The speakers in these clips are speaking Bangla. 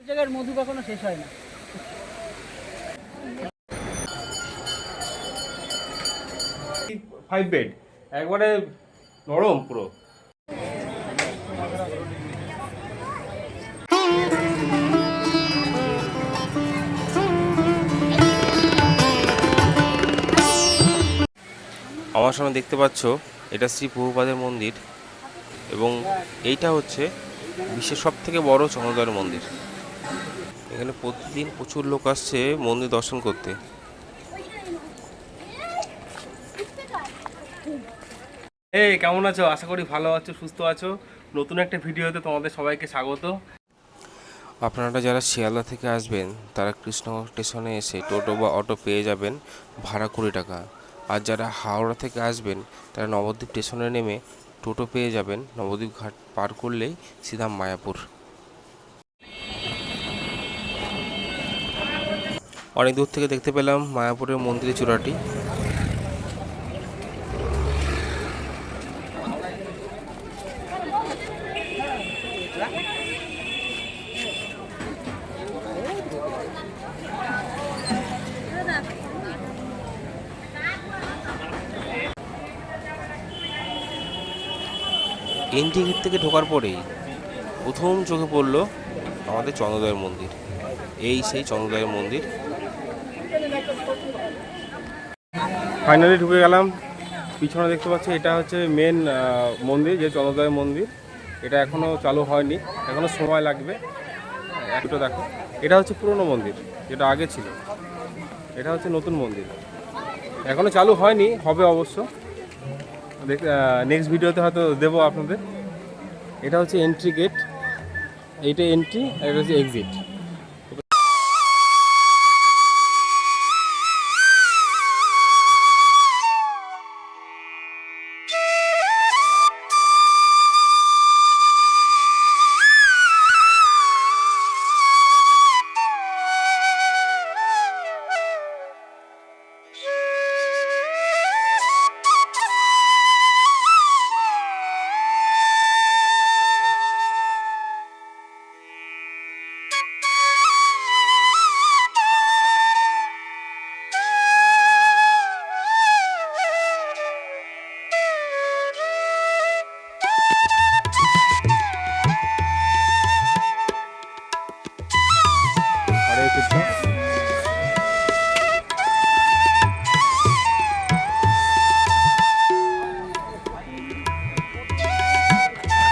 জায়গার মধু কখনো শেষ হয় না। 5 বেড একবারে নরম পুরো। আমার সামনে দেখতে পাচ্ছ এটা শ্রী প্রভুপাদের মন্দির এবং এইটা হচ্ছে বিশ্বের সব থেকে বড় চন্দ্রদ্বয়ের মন্দির। এখানে প্রতিদিন প্রচুর লোক আসছে মন্দির দর্শন করতে। এই কেমন আছো? আশা করি ভালো আছো, সুস্থ আছো। নতুন একটা ভিডিওতে তোমাদের সবাইকে স্বাগত। আপনারা যারা শিয়ালদা থেকে আসবেন তারা কৃষ্ণনগর স্টেশনে এসে টোটো বা অটো পেয়ে যাবেন, ভাড়া 20 টাকা। আর যারা হাওড়া থেকে আসবেন তারা নবদ্বীপ স্টেশনে নেমে টোটো পেয়ে যাবেন, নবদ্বীপ ঘাট পার করলেই সিধা মায়াপুর। অনেক দূর থেকে দেখতে পেলাম মায়াপুরের মন্দিরের চূড়াটি। এন্ট্রি গেট থেকে ঢোকার পরেই প্রথম চোখে পড়ল আমাদের চন্দ্রদ্বয়ের মন্দির। এই সেই চন্দ্রদ্বয়ের মন্দির। ফাইনালি ঢুকে গেলাম। পিছনে দেখতে পাচ্ছি এটা হচ্ছে মেন মন্দির, যে চন্দ্রদ্বয়ের মন্দির। এটা এখনও চালু হয়নি, এখনও সময় লাগবে। একটু দেখো, এটা হচ্ছে পুরনো মন্দির যেটা আগে ছিল। এটা হচ্ছে নতুন মন্দির, এখনও চালু হয়নি, হবে অবশ্য। নেক্সট ভিডিওতে হয়তো দেবো আপনাদের। এটা হচ্ছে এন্ট্রি গেট, এইটা এন্ট্রি আর এটা হচ্ছে এক্সিট।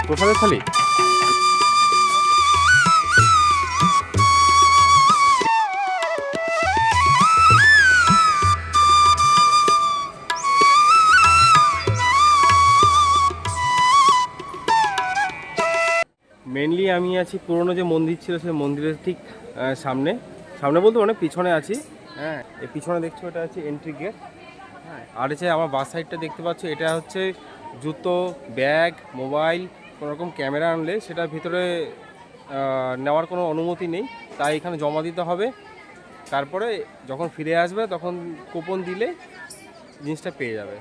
প্রসাদের থালি। মেনলি আমি আছি পুরনো যে মন্দির ছিল সেই মন্দিরের ঠিক সামনে। সামনে বলতে অনেক পিছনে আছি। হ্যাঁ, এই পিছনে দেখছো এটা হচ্ছে এন্ট্রি গেট। হ্যাঁ, আর হচ্ছে আমার বাস সাইডটা দেখতে পাচ্ছ, এটা হচ্ছে জুতো, ব্যাগ, মোবাইল, কোনো রকম ক্যামেরা আনলে সেটার ভিতরে নেওয়ার কোনো অনুমতি নেই, তাই এখানে জমা দিতে হবে। তারপরে যখন ফিরে আসবে তখন কুপন দিলে জিনিসটা পেয়ে যাবে।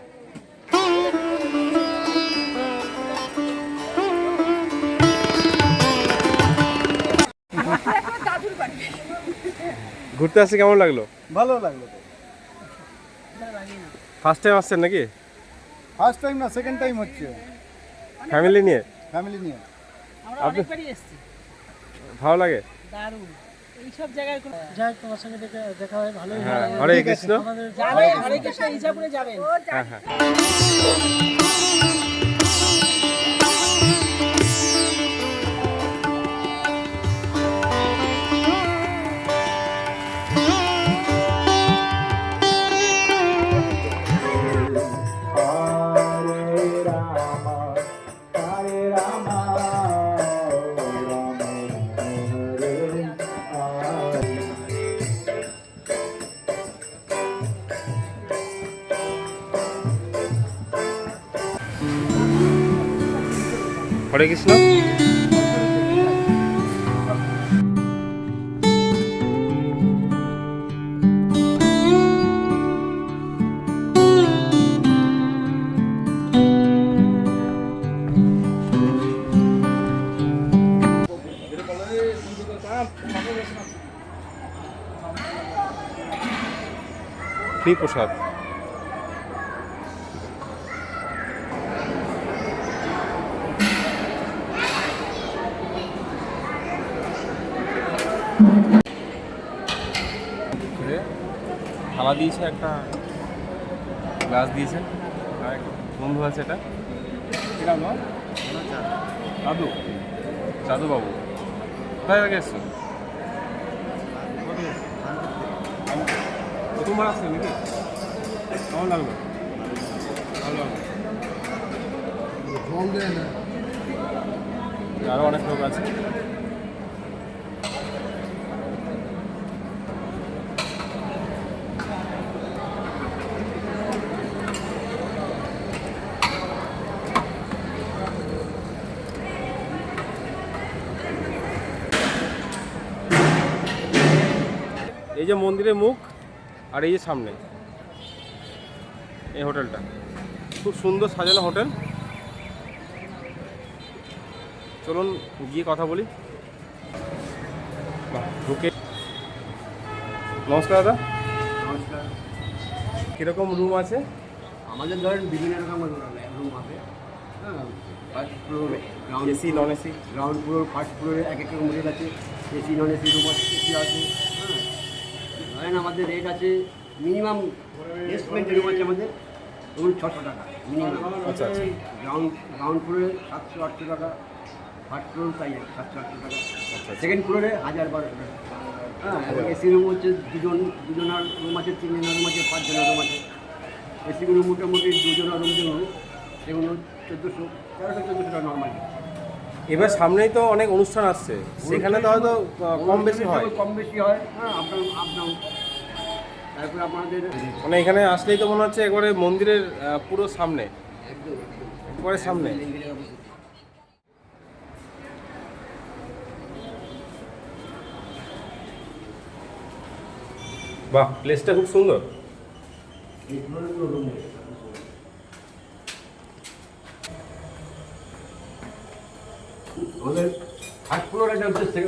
ঘুরতে আসতে কেমন লাগলো? ভালো লাগলো। ফার্স্ট টাইম আসছেন নাকি? ফার্স্ট টাইম না, সেকেন্ড টাইম হচ্ছে। ফ্যামিলি নিয়ে? ফ্যামিলি নিয়ে। আমরা অনেকবারই এসেছি। ভালো লাগে? দারুণ। এইসব জায়গায় যাই তোমার সঙ্গে দেখা হয়, ভালোই হ্যাঁ, হয়। হরে কৃষ্ণ। যাবেন, হরে কৃষ্ণ ইজাপুরে যাবেন। হ্যাঁ হ্যাঁ। হরে কৃষ্ণ। ফ্রি প্রসাদ। থালা দিয়েছে, একটা গ্লাস দিয়েছে, আর একটা বন্ধু আছে, এটা কিরাম না দাদু, দাদু বাবু কোথায় আগে এসছো? প্রথমবার আসছে নাকি? কেমন লাগলো? ভালো লাগলো। আরও অনেক লোক আছে। এই যে মন্দিরের মুখ, আর এই যে সামনে এই হোটেলটা, খুব সুন্দর সাজানো হোটেল। চলুন গিয়ে কথা বলি। ঢুকে নমস্কার দাদা, নমস্কার। কীরকম রুম আছে? আমাদের ধরেন বিভিন্ন রকম রুম আছে। হ্যাঁ, first floor, ground AC, non AC? Ground floor, first ফ্লোরে এক এক রকম রেট আছে। এসি নন এসি রুম আছে, এসি আছে। হ্যাঁ, ধরেন আমাদের রেট আছে মিনিমাম বেসমেন্টের রুম আছে আমাদের ধরুন 600 টাকা মিনিমাম। আচ্ছা আচ্ছা। গ্রাউন্ড ফ্লোরে 700-800 টাকা, ফার্স্ট ফ্লোর তাই 700-800 টাকা, আচ্ছা। সেকেন্ড ফ্লোরে 1000-1200 টাকা। হ্যাঁ, এসি রুম হচ্ছে দুজনের রুম আছে, 3 জনের রুম আছে, 5 জনের রুম আছে। এসিগুলো মোটামুটি 2 জনের রুম যেগুলো সেগুলো 1300-1400 টাকা নর্মাল। এবার সামনেই তো অনেক অনুষ্ঠান আসছে, সেখানে তো হয়তো কম বেশি হয়। কম বেশি হয়। হ্যাঁ, আপনার তারপরে আপনাদের মানে এখানে আসলেই তো মনে হচ্ছে একবারে মন্দিরের পুরো সামনে, একবারে সামনে। বাহ, প্লেসটা খুব সুন্দর। আমাদের ফার্স্ট ফ্লোর এটা হচ্ছে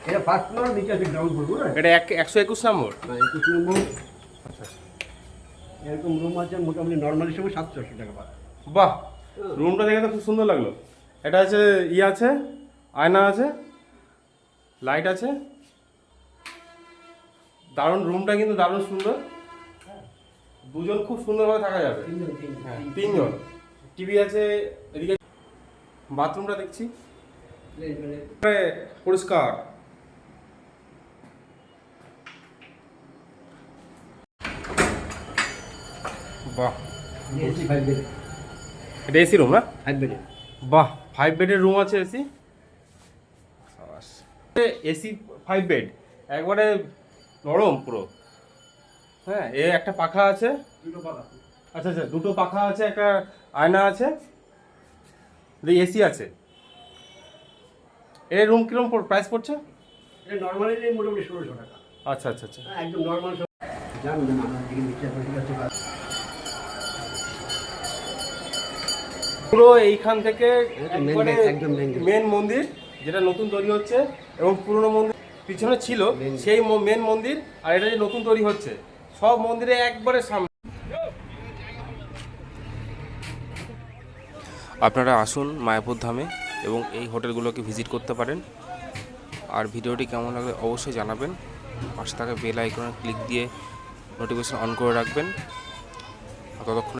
এটা ফার্স্ট ফ্লোর, নিচে আছে গ্রাউন্ড ফ্লোর। এটা 121 নম্বর। 21 নম্বর। এরকম রুম আছে মোটামুটি নর্মাল হিসেবে 700-800 টাকা পায়। বাহ, রুমটা দেখে তো খুব সুন্দর লাগলো। এটা আছে আছে, আয়না আছে, লাইট আছে, দারুণ। রুমটা কিন্তু দারুণ সুন্দর। দুজন খুব সুন্দরভাবে থাকা যাবে। হ্যাঁ, 3 জন। টিভি আছে এদিকে। বাথরুমটা দেখছি পরিষ্কার। বাহ, এটা এসি রুম না? বাহ, 5 বেডের রুম আছে, এসি। এসি 5 বেড, একবারে নরম পুরো। হ্যাঁ, এ একটা পাখা আছে। আচ্ছা আচ্ছা, 2টো পাখা আছে, একটা আয়না আছে, এসি আছে। এই রুম কিরকম প্রাইস পড়ছে? এটা নর্মালি মোটামুটি 1600 টাকা। আচ্ছা আচ্ছা আচ্ছা। একদম নর্মাল। জানেন আমাদের দিকে নিচে পুরো এইখান থেকে একবারে একদম মেন মন্দির, যেটা নতুন তৈরি হচ্ছে, এবং পুরনো মন্দির পিছনে ছিল সেই মেন মন্দির, আর এটা যে নতুন তৈরি হচ্ছে, সব মন্দিরে একবারে সামনে। আপনারা আসুন মায়াপুর ধামে এবং এই হোটেলগুলোকে ভিজিট করতে পারেন। আর ভিডিওটি কেমন লাগলে অবশ্যই জানাবেন। পাশে থাকা বেল আইকনে ক্লিক দিয়ে নোটিফিকেশন অন করে রাখবেন। ততক্ষণ